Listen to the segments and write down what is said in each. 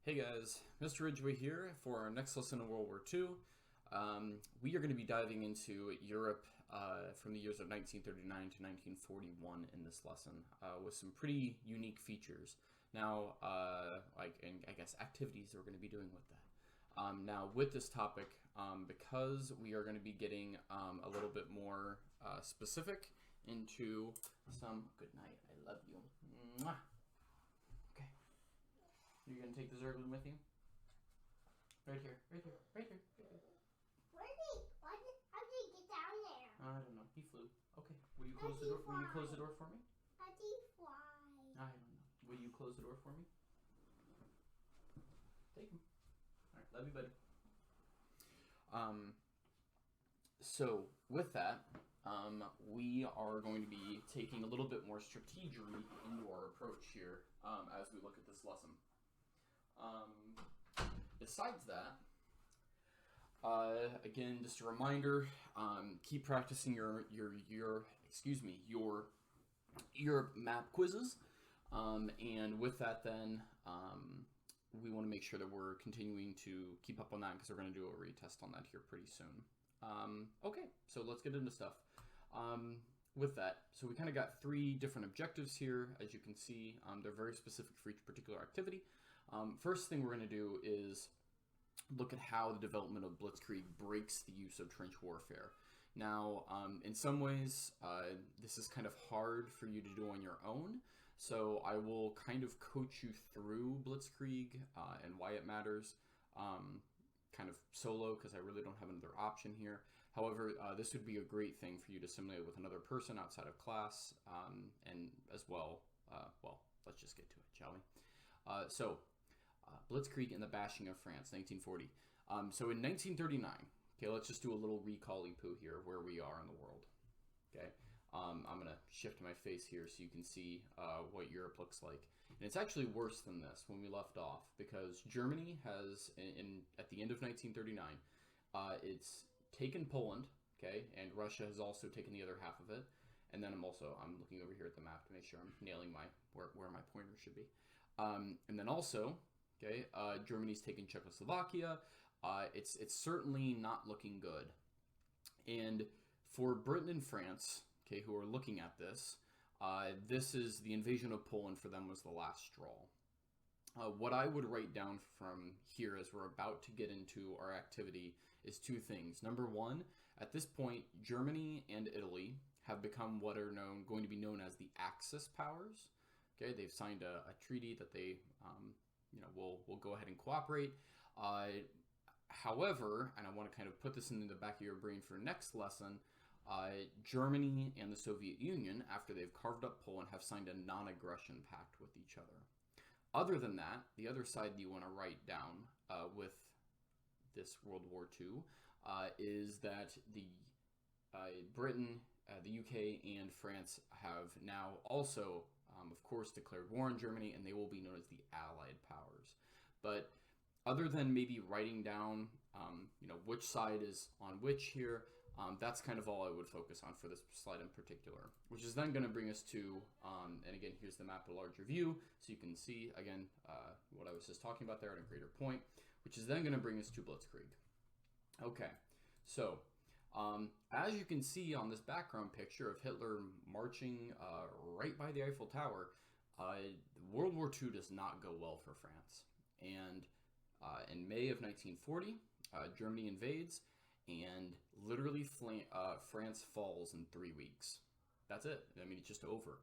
Hey guys, Mr. Ridgway here for our next lesson in World War II. We are going to be diving into Europe from the years of 1939 to 1941 in this lesson with some pretty unique features. Now, and I guess activities that we're going to be doing with that. Now, with this topic, because we are going to be getting a little bit more specific into some... Good night, I love you. Mwah. Okay. You're gonna take the Zerglin with you? Right here, right here, right here, right here. How did he get down there? I don't know. He flew. Okay. Will you close the door? Will you close the door for me? How did he fly? I don't know. Will you close the door for me? Take him. All right. Love you, buddy. So with that, we are going to be taking a little bit more strategery into our approach here as we look at this lesson. Besides that, again, just a reminder, keep practicing your map quizzes. And with that then, we want to make sure that we're continuing to keep up on that because we're going to do a retest on that here pretty soon. Okay, so let's get into stuff. With that, so we kind of got three different objectives here, as you can see. They're very specific for each particular activity. First thing we're going to do is look at how the development of Blitzkrieg breaks the use of trench warfare. Now, in some ways, this is kind of hard for you to do on your own, so I will kind of coach you through Blitzkrieg and why it matters, kind of solo, because I really don't have another option here. However, this would be a great thing for you to simulate with another person outside of class, and as well, well, let's just get to it, shall we? Blitzkrieg and the Bashing of France, 1940. So in 1939, okay, let's just do a little recall-y poo here where we are in the world. Okay, I'm going to shift my face here so you can see what Europe looks like. And it's actually worse than this when we left off, because Germany has, at the end of 1939, it's taken Poland, okay, and Russia has also taken the other half of it. And then I'm looking over here at the map to make sure I'm nailing where my pointer should be. And then also, okay, Germany's taken Czechoslovakia. It's certainly not looking good. And for Britain and France, okay, who are looking at this, this is the invasion of Poland for them was the last straw. What I would write down from here as we're about to get into our activity is two things. Number one, at this point, Germany and Italy have become what are going to be known as the Axis powers. Okay, they've signed a treaty that they will go ahead and cooperate. However, and I want to kind of put this in the back of your brain for next lesson, Germany and the Soviet Union, after they've carved up Poland, have signed a non-aggression pact with each other. Other than that, the other side that you want to write down with this World War II is that the Britain, the UK, and France have now also, of course, declared war on Germany, and they will be known as the Allied powers. But other than maybe writing down, which side is on which here, that's kind of all I would focus on for this slide in particular, which is then going to bring us to, and again, here's the map at a larger view, so you can see, again, what I was just talking about there at a greater point, which is then going to bring us to Blitzkrieg. Okay, so as you can see on this background picture of Hitler marching right by the Eiffel Tower, World War II does not go well for France. And in May of 1940, Germany invades, and literally France falls in 3 weeks. That's it. I mean, it's just over.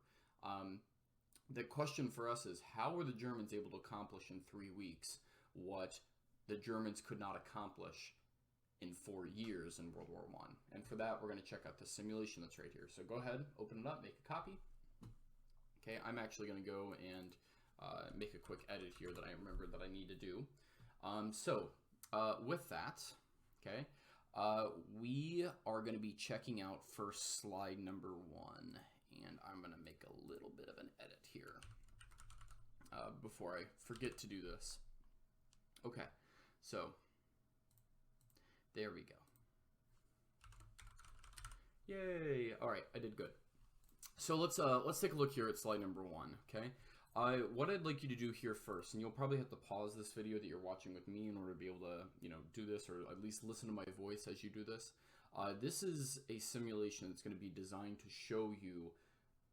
The question for us is, how were the Germans able to accomplish in 3 weeks what the Germans could not accomplish in 4 years in World War I? And for that, we're going to check out the simulation that's right here. So go ahead, open it up, make a copy. Okay, I'm actually going to go and make a quick edit here that I remember that I need to do. With that, okay, we are going to be checking out first slide number 1, and I'm going to make a little bit of an edit here before I forget to do this. Okay, so there we go. Yay! All right, I did good. So let's take a look here at slide number 1. Okay, What I'd like you to do here first, and you'll probably have to pause this video that you're watching with me in order to be able to, do this, or at least listen to my voice as you do this. This is a simulation that's going to be designed to show you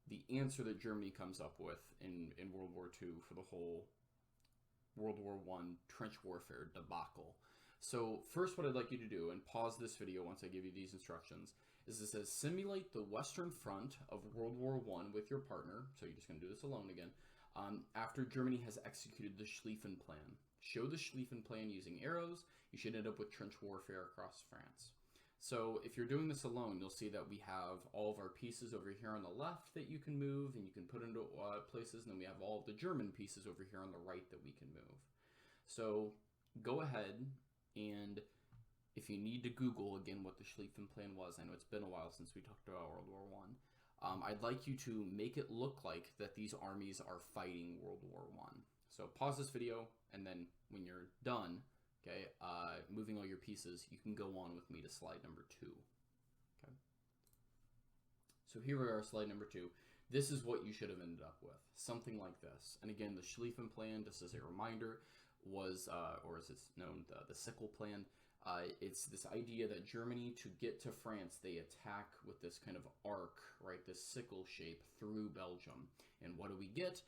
the answer that Germany comes up with in World War II for the whole World War I trench warfare debacle. So first, what I'd like you to do, and pause this video once I give you these instructions, is it says simulate the Western Front of World War I with your partner. So you're just going to do this alone again. After Germany has executed the Schlieffen Plan. Show the Schlieffen Plan using arrows. You should end up with trench warfare across France. So if you're doing this alone, you'll see that we have all of our pieces over here on the left that you can move and you can put into places, and then we have all of the German pieces over here on the right that we can move. So go ahead, and if you need to Google again what the Schlieffen Plan was, I know it's been a while since we talked about World War I. I'd like you to make it look like that these armies are fighting World War I. So pause this video, and then when you're done, okay, moving all your pieces, you can go on with me to slide number 2. Okay. So here we are, slide number 2. This is what you should have ended up with, something like this. And again, the Schlieffen Plan, just as a reminder, was, or as it's known, the Sickle Plan. It's this idea that Germany, to get to France, they attack with this kind of arc, right, this sickle shape through Belgium. And what do we get?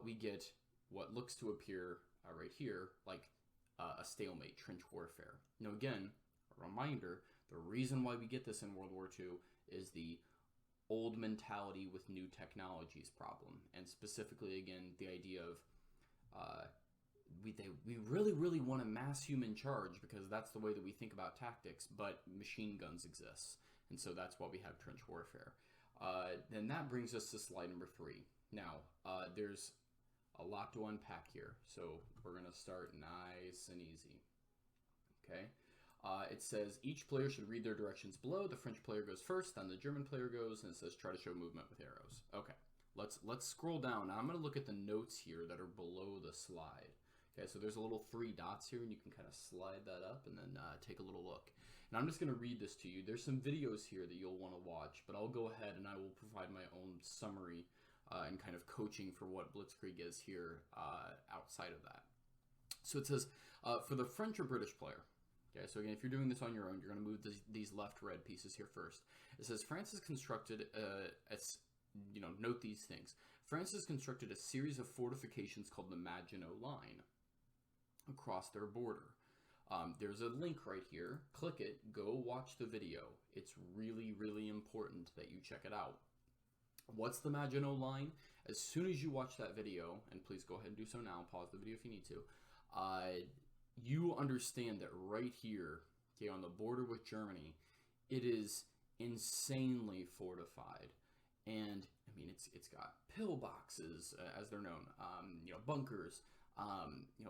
We get what looks to appear right here like a stalemate, trench warfare. Now again, a reminder, the reason why we get this in World War II is the old mentality with new technologies problem. And specifically, again, the idea of we really want a mass human charge because that's the way that we think about tactics, but machine guns exist. And so that's why we have trench warfare. Then that brings us to slide number 3. Now, there's a lot to unpack here, so we're going to start nice and easy. Okay, it says each player should read their directions below. The French player goes first, then the German player goes, and it says try to show movement with arrows. Okay, let's scroll down. Now I'm going to look at the notes here that are below the slide. Okay, so there's a little 3 dots here, and you can kind of slide that up and then take a little look. And I'm just going to read this to you. There's some videos here that you'll want to watch, but I'll go ahead and I will provide my own summary and kind of coaching for what Blitzkrieg is here outside of that. So it says, for the French or British player, okay, so again, if you're doing this on your own, you're going to move these left red pieces here first. It says France has constructed, note these things. France has constructed a series of fortifications called the Maginot Line across their border. There's a link right here. Click it. Go watch the video. It's really, really important that you check it out. What's the Maginot Line? As soon as you watch that video, and please go ahead and do so now, pause the video if you need to, you understand that right here, okay, on the border with Germany, it is insanely fortified. And I mean, it's got pillboxes, as they're known, bunkers,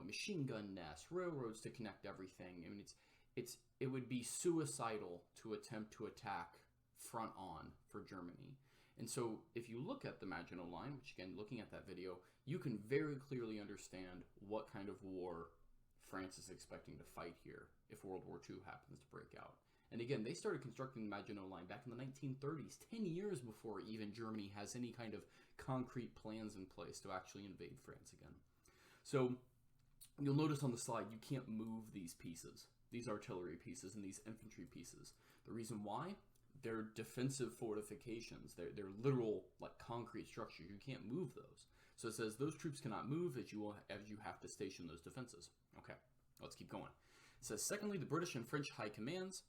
machine gun nests, railroads to connect everything. I mean, it would be suicidal to attempt to attack front on for Germany. And so if you look at the Maginot Line, which again, looking at that video, you can very clearly understand what kind of war France is expecting to fight here if World War II happens to break out. And again, they started constructing the Maginot Line back in the 1930s, 10 years before even Germany has any kind of concrete plans in place to actually invade France again. So you'll notice on the slide, you can't move these pieces, these artillery pieces and these infantry pieces. The reason why? They're defensive fortifications. They're literal, like, concrete structures. You can't move those. So it says those troops cannot move as you have to station those defenses. Okay, let's keep going. It says, secondly, the British and French high commands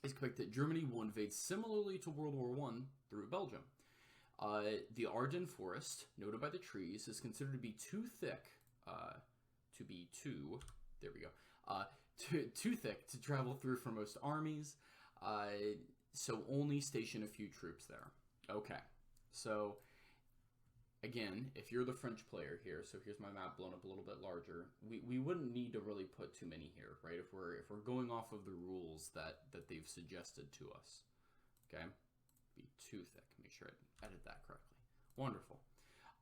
expect that Germany will invade similarly to World War I through Belgium. The Ardennes forest, noted by the trees, is considered to be too thick too thick to travel through for most armies. So only station a few troops there. Okay, so again, if you're the French player here, so here's my map blown up a little bit larger, we wouldn't need to really put too many here, right? If we're going off of the rules that they've suggested to us. Okay, be too thick. Make sure I edit that correctly. Wonderful.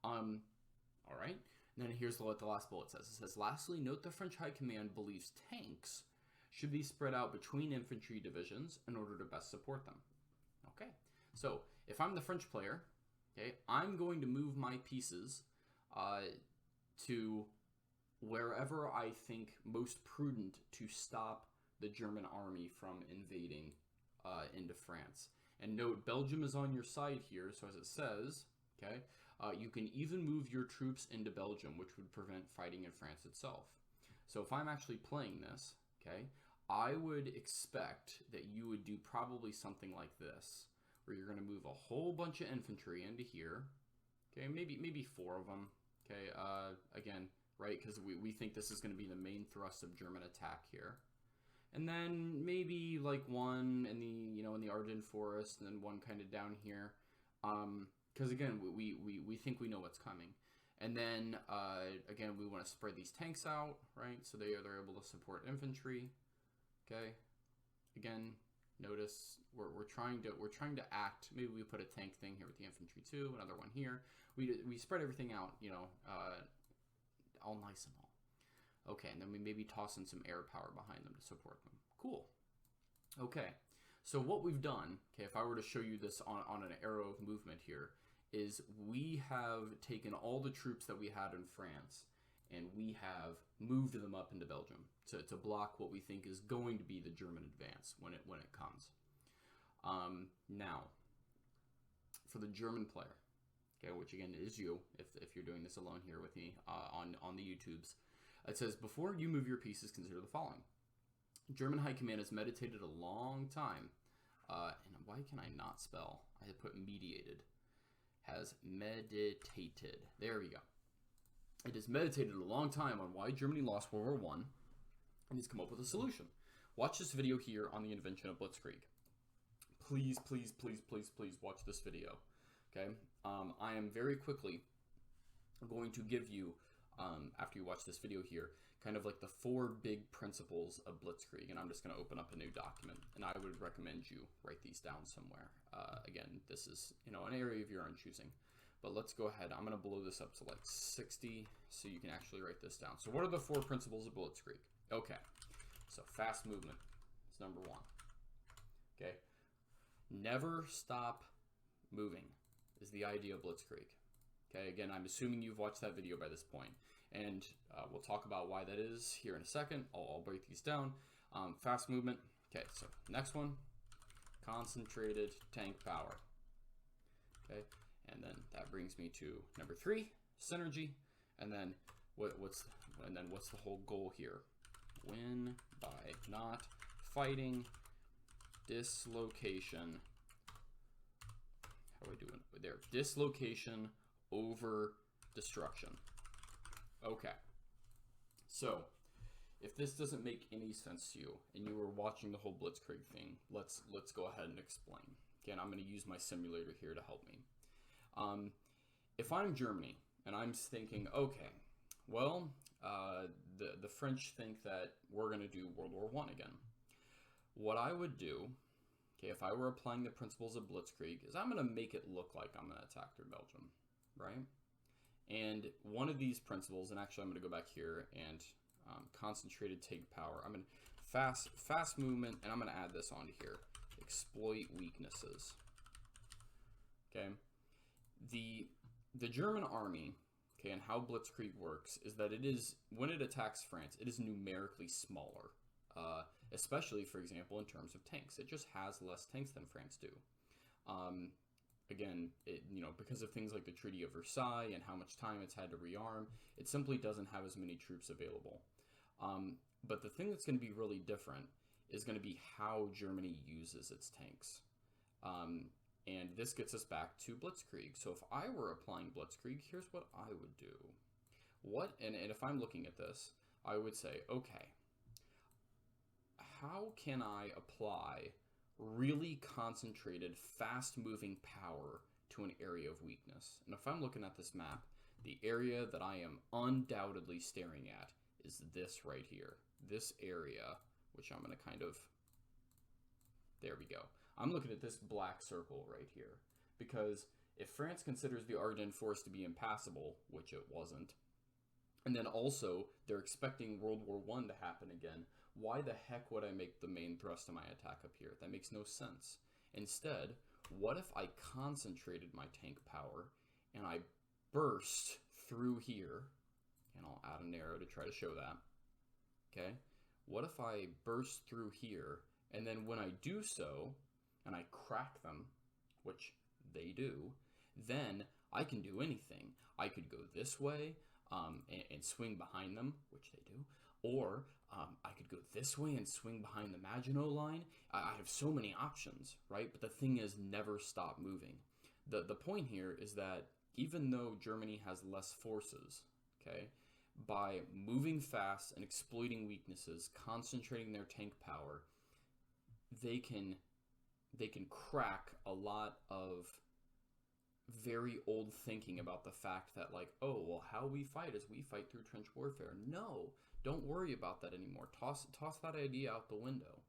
All right. And then here's what the last bullet says. It says, lastly, note the French High Command believes tanks should be spread out between infantry divisions in order to best support them. Okay, so if I'm the French player, okay, I'm going to move my pieces to wherever I think most prudent to stop the German army from invading into France. And note, Belgium is on your side here, so as it says, okay, you can even move your troops into Belgium, which would prevent fighting in France itself. So if I'm actually playing this, okay, I would expect that you would do probably something like this, where you're going to move a whole bunch of infantry into here, okay, maybe 4 of them, okay, again, right, because we think this is going to be the main thrust of German attack here. And then maybe like one in the Ardennes forest, and then one kind of down here, because again we think we know what's coming. And then again we want to spread these tanks out, right? So they're able to support infantry. Okay. Again, notice we're trying to act. Maybe we put a tank thing here with the infantry too, another one here. We spread everything out, all nice and all. Okay, and then we maybe toss in some air power behind them to support them. Cool. Okay, so what we've done, okay, if I were to show you this on an arrow of movement here, is we have taken all the troops that we had in France and we have moved them up into Belgium to block what we think is going to be the German advance when it comes. Now, for the German player, okay, which again is you, if you're doing this alone here with me on the YouTubes. It says, before you move your pieces, consider the following. German High Command has meditated a long time. And why can I not spell? I had put mediated. Has meditated. There we go. It has meditated a long time on why Germany lost World War I and has come up with a solution. Watch this video here on the invention of Blitzkrieg. Please, please, please, please, please watch this video. Okay? I am very quickly going to give you after you watch this video here, kind of like the 4 big principles of Blitzkrieg, and I'm just going to open up a new document, and I would recommend you write these down somewhere. Again, this is an area of your own choosing, but let's go ahead. I'm going to blow this up to like 60 so you can actually write this down. So what are the 4 principles of Blitzkrieg? Okay, so fast movement is number 1. Okay, never stop moving is the idea of Blitzkrieg. Okay, again, I'm assuming you've watched that video by this point, and we'll talk about why that is here in a second. I'll break these down. Fast movement. Okay, so next one, concentrated tank power. Okay, and then that brings me to number 3, synergy, and then what's the whole goal here? Win by not fighting, dislocation. How are we doing there? Dislocation over destruction. Okay, so if this doesn't make any sense to you and you were watching the whole Blitzkrieg thing, let's go ahead and explain. Again, I'm going to use my simulator here to help me. If I'm Germany and I'm thinking, okay, well, the French think that we're going to do World War I again. What I would do, okay, if I were applying the principles of Blitzkrieg, is I'm going to make it look like I'm going to attack through Belgium. Right? And one of these principles, and actually I'm going to go back here and concentrated take power. I'm going to fast movement, and I'm going to add this onto here. Exploit weaknesses. Okay? The German army, okay, and how Blitzkrieg works is that it is, when it attacks France, it is numerically smaller. Especially, for example, in terms of tanks. It just has less tanks than France do. Again, because of things like the Treaty of Versailles and how much time it's had to rearm, it simply doesn't have as many troops available. But the thing that's going to be really different is going to be how Germany uses its tanks. And this gets us back to Blitzkrieg. So if I were applying Blitzkrieg, here's what I would do. And if I'm looking at this, I would say, okay, how can I apply really concentrated, fast-moving power to an area of weakness? And if I'm looking at this map, the area that I am undoubtedly staring at is this right here. This area, which I'm going to kind of... There we go. I'm looking at this black circle right here. Because if France considers the Ardennes forest to be impassable, which it wasn't, and then also they're expecting World War I to happen again, why the heck would I make the main thrust of my attack up here? That makes no sense. Instead, what if I concentrated my tank power and I burst through here, and I'll add an arrow to try to show that, okay? What if I burst through here, and then when I do so, and I crack them, which they do, then I can do anything. I could go this way and swing behind them, which they do, or I could go this way and swing behind the Maginot Line. I have so many options, right? But the thing is, never stop moving. The point here is that even though Germany has less forces, okay, by moving fast and exploiting weaknesses, concentrating their tank power, they can crack a lot of very old thinking about the fact that, like, oh, well, how we fight is we fight through trench warfare. No, don't worry about that anymore. Toss that idea out the window.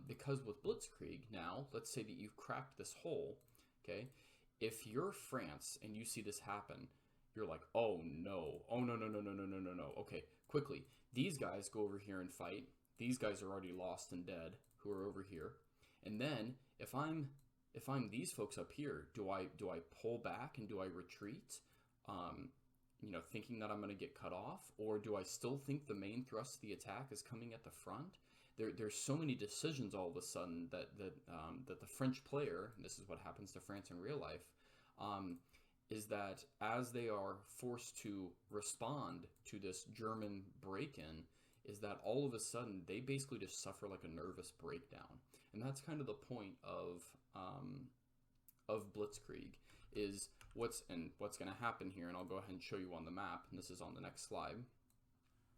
Because with Blitzkrieg now, let's say that you've cracked this hole, okay? If you're France and you see this happen, you're like, oh no, no. Okay, quickly, these guys go over here and fight. These guys are already lost and dead who are over here. And then if I'm these folks up here, do I pull back and do I retreat? Thinking that I'm going to get cut off, or do I still think the main thrust of the attack is coming at the front? There's so many decisions all of a sudden that the French player, and this is what happens to France in real life, is that as they are forced to respond to this German break-in, is that all of a sudden they basically just suffer like a nervous breakdown. And that's kind of the point of Blitzkrieg, is what's going to happen here, and I'll go ahead and show you on the map, and this is on the next slide,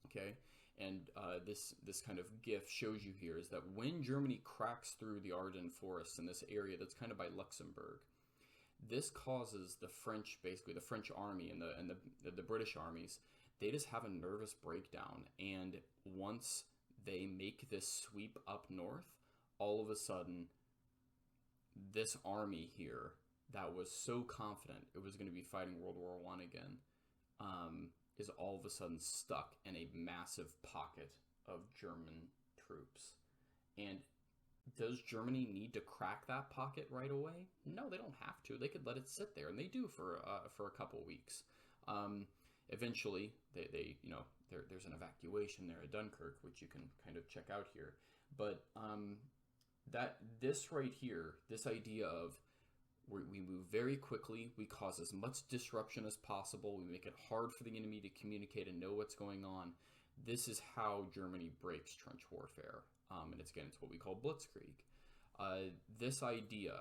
okay? And this kind of GIF shows you here is that when Germany cracks through the Ardennes forest in this area that's kind of by Luxembourg, this causes the French, basically the French army and the British armies, they just have a nervous breakdown. And once they make this sweep up north, all of a sudden, this army here that was so confident it was going to be fighting World War I again, is all of a sudden stuck in a massive pocket of German troops. And does Germany need to crack that pocket right away? No, they don't have to. They could let it sit there, and they do for a couple weeks. Eventually, there's an evacuation there at Dunkirk, which you can kind of check out here. But this right here, this idea of we move very quickly, we cause as much disruption as possible, we make it hard for the enemy to communicate and know what's going on. This is how Germany breaks trench warfare, and it's what we call Blitzkrieg. This idea,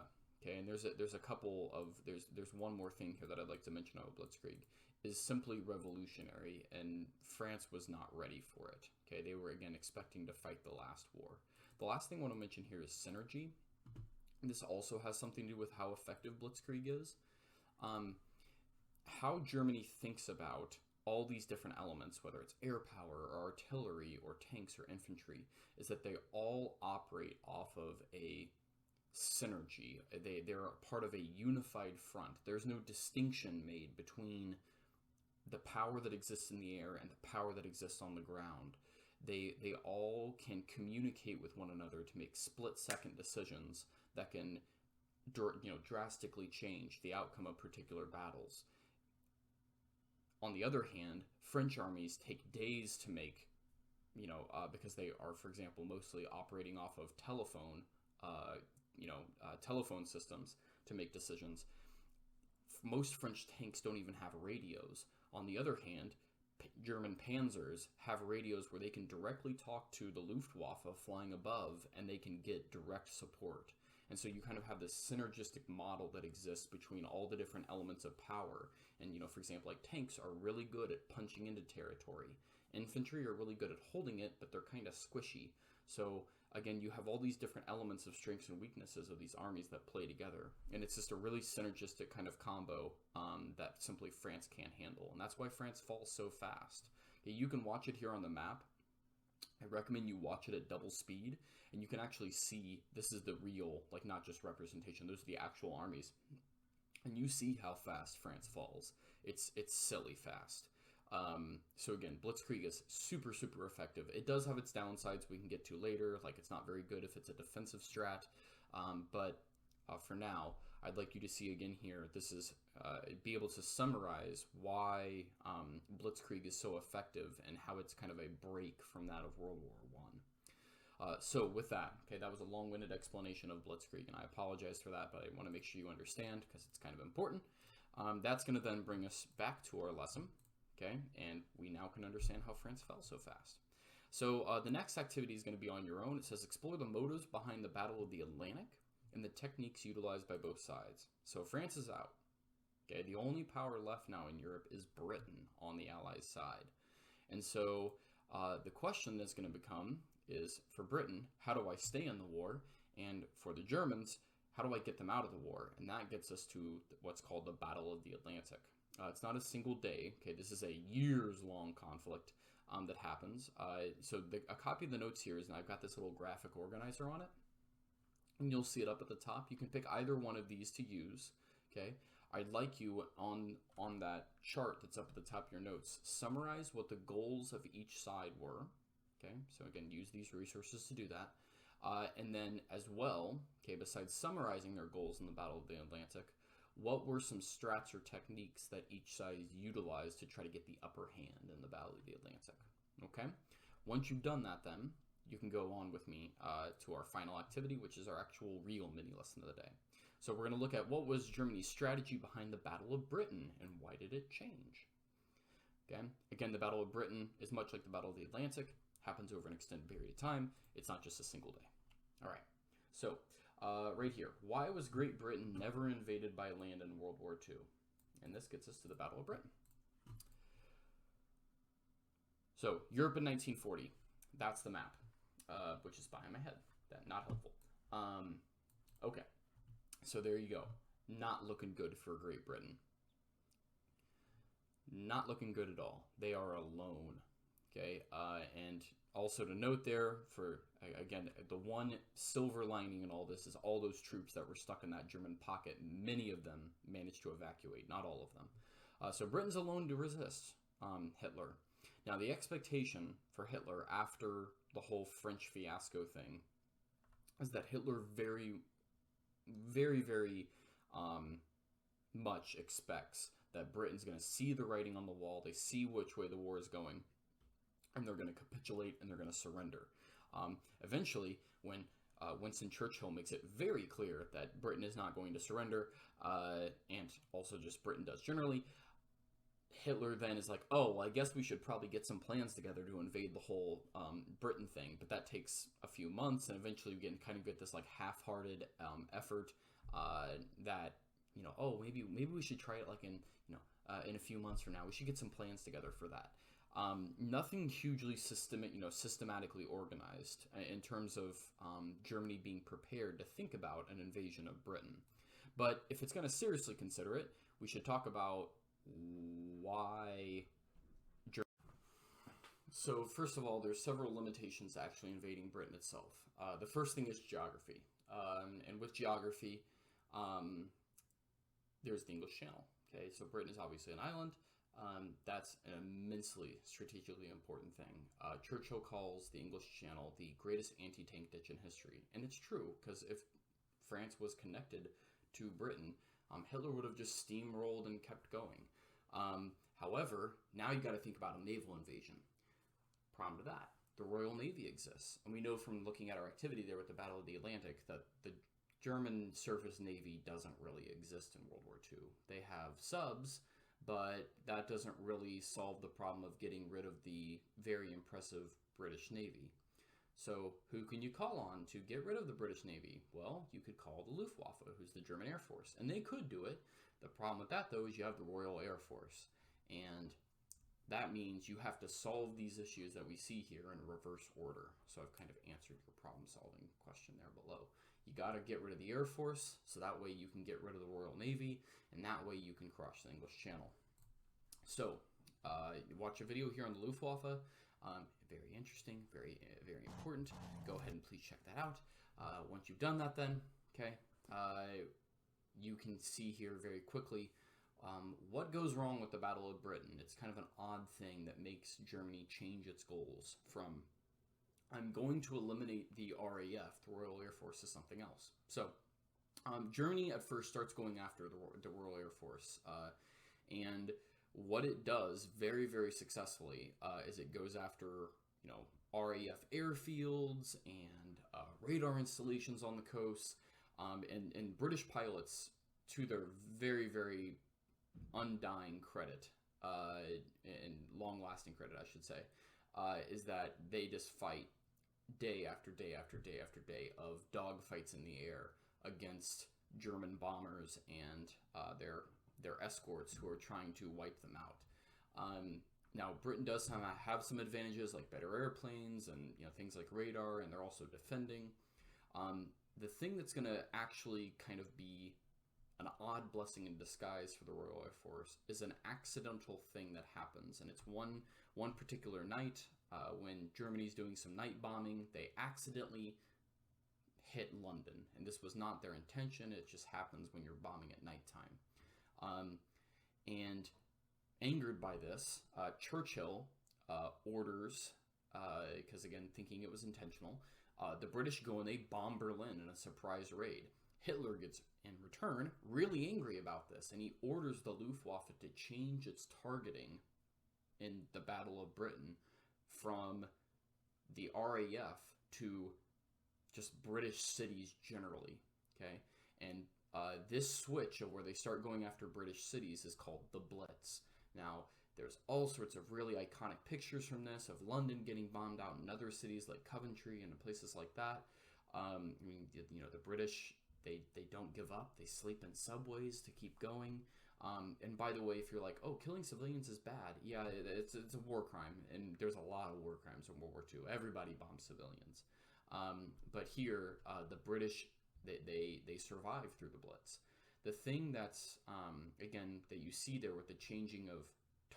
okay, and there's a couple of there's one more thing here that I'd like to mention about Blitzkrieg, is simply revolutionary, and France was not ready for it. Okay, they were again expecting to fight the last war. The last thing I want to mention here is synergy. This also has something to do with how effective Blitzkrieg is. How Germany thinks about all these different elements, whether it's air power or artillery or tanks or infantry, is that they all operate off of a synergy. They're part of a unified front. There's no distinction made between the power that exists in the air and the power that exists on the ground. They all can communicate with one another to make split-second decisions that can drastically change the outcome of particular battles. On the other hand, French armies take days to make, because they are, for example, mostly operating off of telephone systems to make decisions. Most French tanks don't even have radios. On the other hand, German panzers have radios where they can directly talk to the Luftwaffe flying above, and they can get direct support. And so you kind of have this synergistic model that exists between all the different elements of power. And, for example, like tanks are really good at punching into territory. Infantry are really good at holding it, but they're kind of squishy. So, again, you have all these different elements of strengths and weaknesses of these armies that play together. And it's just a really synergistic kind of combo that simply France can't handle. And that's why France falls so fast. You can watch it here on the map. I recommend you watch it at double speed, and you can actually see this is the real, not just representation, those are the actual armies. And you see how fast France falls. It's silly fast. So again, Blitzkrieg is super, super effective. It does have its downsides we can get to later, it's not very good if it's a defensive strat, but for now, I'd like you to see again here, this is be able to summarize why Blitzkrieg is so effective and how it's kind of a break from that of World War I. So with that, okay, that was a long-winded explanation of Blitzkrieg, and I apologize for that, but I want to make sure you understand because it's kind of important. That's going to then bring us back to our lesson, okay, and we now can understand how France fell so fast. So the next activity is going to be on your own. It says explore the motives behind the Battle of the Atlantic and the techniques utilized by both sides. So France is out. Okay, the only power left now in Europe is Britain on the Allies' side. And so the question that's going to become is, for Britain, how do I stay in the war? And for the Germans, how do I get them out of the war? And that gets us to what's called the Battle of the Atlantic. It's not a single day. Okay, this is a years-long conflict that happens. So a copy of the notes here is, and I've got this little graphic organizer on it, and you'll see it up at the top. You can pick either one of these to use. Okay, I'd like you on that chart that's up at the top of your notes, summarize what the goals of each side were. Okay, so again, use these resources to do that. And then as well, okay, besides summarizing their goals in the Battle of the Atlantic, what were some strats or techniques that each side utilized to try to get the upper hand in the Battle of the Atlantic? Okay, once you've done that, then you can go on with me to our final activity, which is our actual real mini lesson of the day. So we're going to look at what was Germany's strategy behind the Battle of Britain and why did it change? Okay, again, the Battle of Britain is much like the Battle of the Atlantic, happens over an extended period of time. It's not just a single day. All right, so right here, why was Great Britain never invaded by land in World War II? And this gets us to the Battle of Britain. So Europe in 1940, that's the map, which is behind my head. That not helpful. Okay, so there you go. Not looking good for Great Britain. Not looking good at all. They are alone. Okay, and also to note there, for again, the one silver lining in all this is all those troops that were stuck in that German pocket, many of them managed to evacuate, not all of them. So Britain's alone to resist Hitler. Now the expectation for Hitler after the whole French fiasco thing is that Hitler very much expects that Britain's going to see the writing on the wall, they see which way the war is going, and they're going to capitulate and they're going to surrender. Eventually, when Winston Churchill makes it very clear that Britain is not going to surrender, and also just Britain does generally, Hitler then is like, oh, well, I guess we should probably get some plans together to invade the whole Britain thing, but that takes a few months, and eventually we kind of get this like half-hearted effort that, you know, oh, maybe we should try it like in a few months from now. We should get some plans together for that. Nothing hugely systematically organized in terms of Germany being prepared to think about an invasion of Britain. But if it's going to seriously consider it, we should talk about why Germany. So first of all, there's several limitations to actually invading Britain itself. The first thing is geography. And with geography, there's the English Channel. Okay, so Britain is obviously an island. That's an immensely strategically important thing. Churchill calls the English Channel the greatest anti-tank ditch in history. And it's true, because if France was connected to Britain, Hitler would have just steamrolled and kept going. However, now you got to think about a naval invasion. Problem to that, the Royal Navy exists. And we know from looking at our activity there with the Battle of the Atlantic that the German surface navy doesn't really exist in World War II. They have subs, but that doesn't really solve the problem of getting rid of the very impressive British Navy. So who can you call on to get rid of the British Navy? Well, you could call the Luftwaffe, who's the German Air Force, and they could do it. The problem with that, though, is you have the Royal Air Force, and that means you have to solve these issues that we see here in reverse order. So I've kind of answered your problem-solving question there below. You got to get rid of the Air Force, so that way you can get rid of the Royal Navy, and that way you can cross the English Channel. So, watch a video here on the Luftwaffe. Very interesting, very important. Go ahead and please check that out. Once you've done that then, okay, you can see here very quickly what goes wrong with the Battle of Britain. It's kind of an odd thing that makes Germany change its goals from I'm going to eliminate the RAF, the Royal Air Force, to something else. So, Germany at first starts going after the Royal Air Force, and what it does very, very successfully is it goes after, you know, RAF airfields and radar installations on the coast, and British pilots, to their very, very undying credit, and long-lasting credit, I should say, is that they just fight day after day after day after day of dogfights in the air against German bombers and their escorts who are trying to wipe them out. Now, Britain does have some advantages like better airplanes and, you know, things like radar, and they're also defending. The thing that's going to actually kind of be an odd blessing in disguise for the Royal Air Force is an accidental thing that happens, and it's one particular night when Germany's doing some night bombing. They accidentally hit London, and this was not their intention. It just happens when you're bombing at nighttime. And angered by this, Churchill orders, because again, thinking it was intentional, the British go and they bomb Berlin in a surprise raid. Hitler gets, in return, really angry about this, and he orders the Luftwaffe to change its targeting in the Battle of Britain from the RAF to just British cities generally, okay? And this switch of where they start going after British cities is called the Blitz. Now, there's all sorts of really iconic pictures from this, of London getting bombed out and other cities like Coventry and places like that. I mean, you know, the British, they don't give up. They sleep in subways to keep going. And by the way, if you're like, oh, killing civilians is bad, yeah, it's a war crime, and there's a lot of war crimes in World War II. Everybody bombs civilians. But here, the British, they survive through the Blitz. The thing that's, again, that you see there with the changing of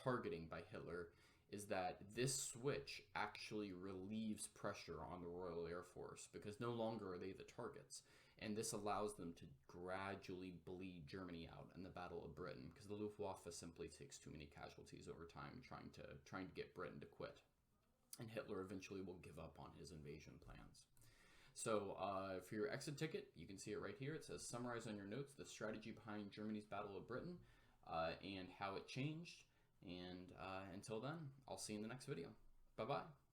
targeting by Hitler is that this switch actually relieves pressure on the Royal Air Force, because no longer are they the targets. And this allows them to gradually bleed Germany out in the Battle of Britain, because the Luftwaffe simply takes too many casualties over time trying to get Britain to quit. And Hitler eventually will give up on his invasion plans. So for your exit ticket, you can see it right here. It says, summarize on your notes the strategy behind Germany's Battle of Britain and how it changed. And until then, I'll see you in the next video. Bye-bye.